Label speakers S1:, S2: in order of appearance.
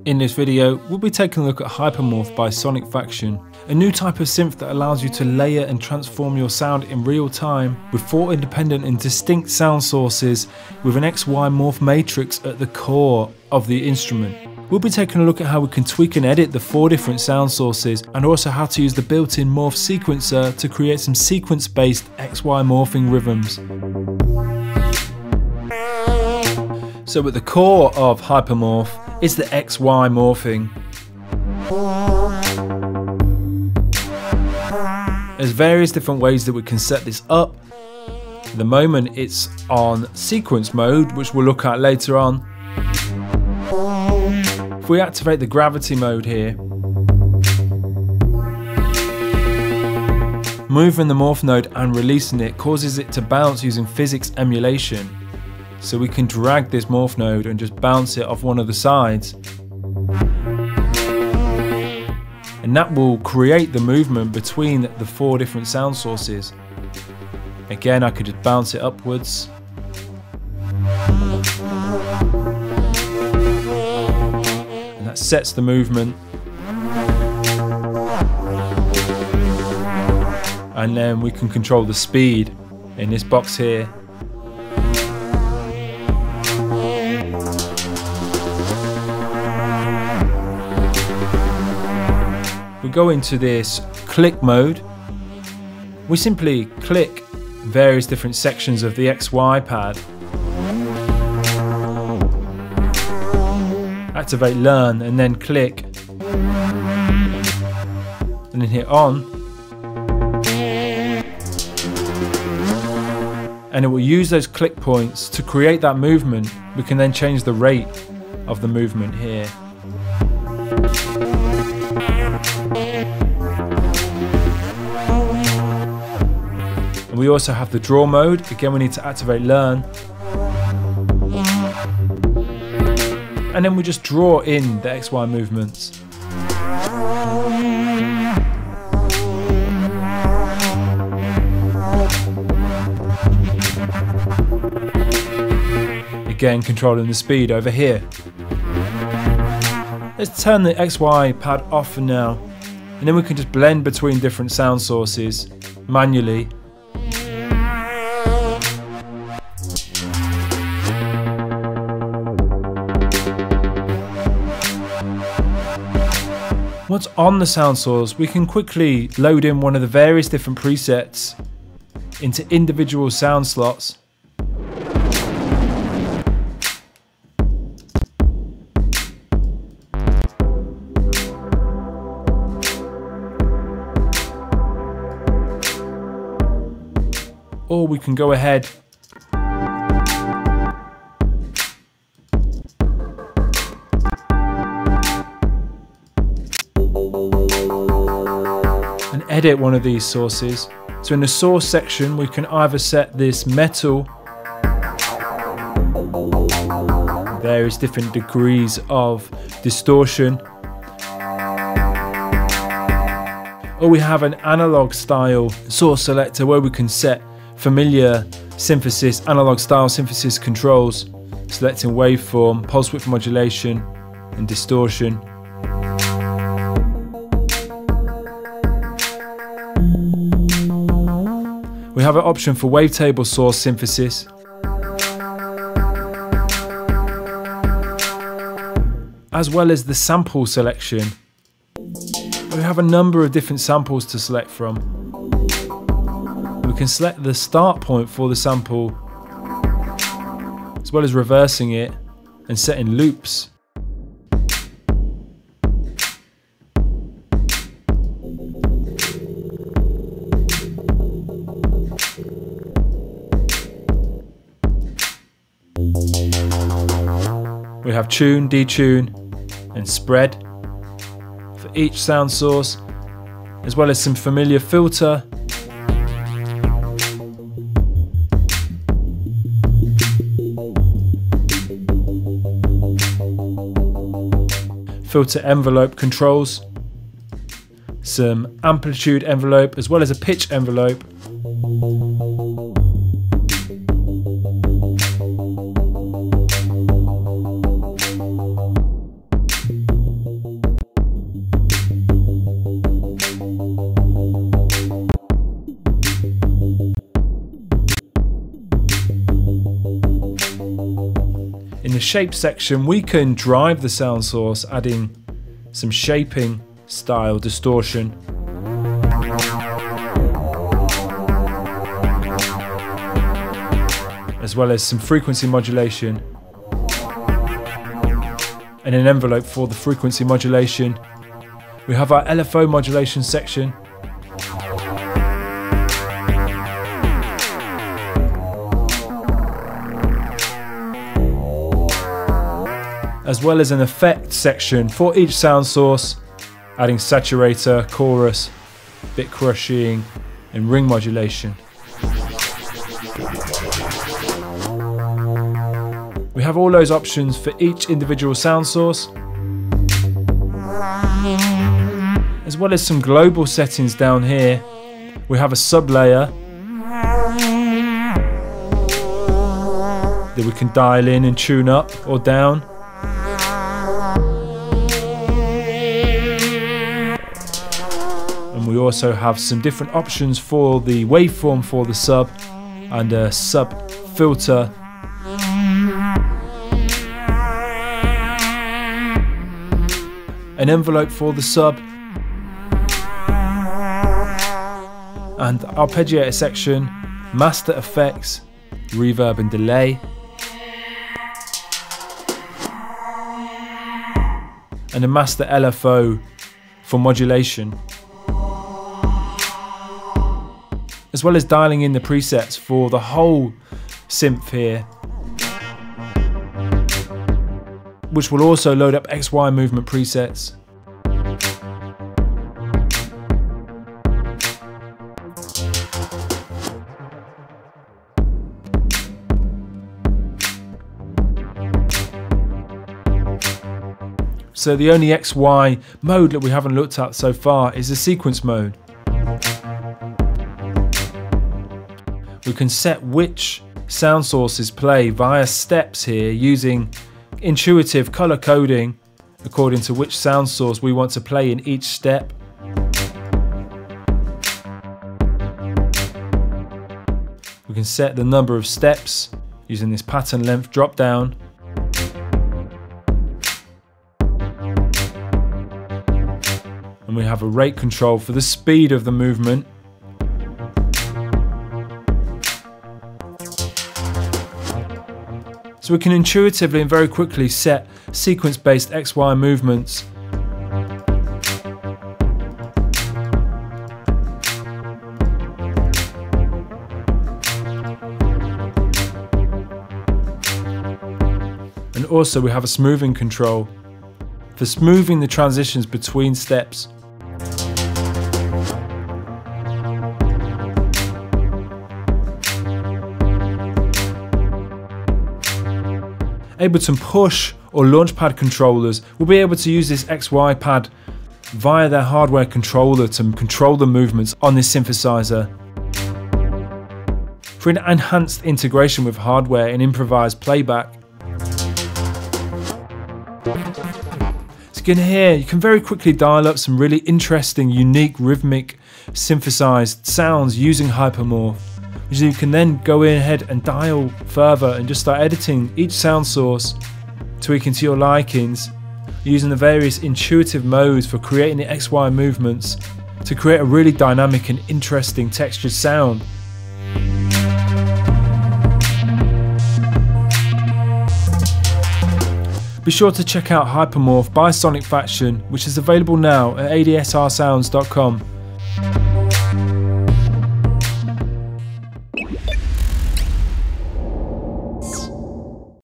S1: In this video, we'll be taking a look at Hypermorph by Sonic Faction, a new type of synth that allows you to layer and transform your sound in real time with 4 independent and distinct sound sources with an XY Morph Matrix at the core of the instrument. We'll be taking a look at how we can tweak and edit the 4 different sound sources, and also how to use the built-in morph sequencer to create some sequence-based XY morphing rhythms. So at the core of Hypermorph is the XY morphing. There's various different ways that we can set this up. At the moment it's on sequence mode, which we'll look at later on. If we activate the gravity mode here, moving the morph node and releasing it causes it to bounce using physics emulation. So we can drag this morph node and just bounce it off one of the sides. And that will create the movement between the 4 different sound sources. Again, I could just bounce it upwards. And that sets the movement. And then we can control the speed in this box here. We go into this click mode. We simply click various different sections of the XY pad. Activate learn and then click. And then hit on. And it will use those click points to create that movement. We can then change the rate of the movement here. We also have the draw mode. Again, we need to activate learn. And then we just draw in the XY movements. Again, controlling the speed over here. Let's turn the XY pad off for now. And then we can just blend between different sound sources manually. Once on the sound source, we can quickly load in one of the various different presets into individual sound slots. Or we can go ahead and edit one of these sources. So in the source section, we can either set this metal, various different degrees of distortion, or we have an analog style source selector where we can set familiar synthesis, analog style synthesis controls, selecting waveform, pulse width modulation and distortion. We have an option for wavetable source synthesis, as well as the sample selection. We have a number of different samples to select from. We can select the start point for the sample, as well as reversing it and setting loops. We have tune, detune and spread for each sound source, as well as some familiar filter, filter envelope controls, some amplitude envelope, as well as a pitch envelope. the shape section, we can drive the sound source, adding some shaping style distortion. As well as some frequency modulation. And an envelope for the frequency modulation. We have our LFO modulation section. As well as an effect section for each sound source, adding saturator, chorus, bit crushing, and ring modulation. We have all those options for each individual sound source, as well as some global settings down here. We have a sub layer that we can dial in and tune up or down. And we also have some different options for the waveform for the sub and a sub filter. An envelope for the sub. And arpeggiator section, master effects, reverb and delay. And a master LFO for modulation. As well as dialing in the presets for the whole synth here, which will also load up XY movement presets. So the only XY mode that we haven't looked at so far is the sequence mode. We can set which sound sources play via steps here using intuitive color coding according to which sound source we want to play in each step. We can set the number of steps using this pattern length drop down. And we have a rate control for the speed of the movement. So we can intuitively and very quickly set sequence-based XY movements. And also we have a smoothing control for smoothing the transitions between steps. Ableton Push or Launchpad controllers will be able to use this XY pad via their hardware controller to control the movements on this synthesizer. For an enhanced integration with hardware and improvised playback. So you can hear, you can very quickly dial up some really interesting, unique, rhythmic, synthesized sounds using Hypermorph. Which you can then go in ahead and dial further and just start editing each sound source, tweaking to your likings, using the various intuitive modes for creating the XY movements to create a really dynamic and interesting textured sound. Be sure to check out Hypermorph by Sonic Faction, which is available now at adsrsounds.com.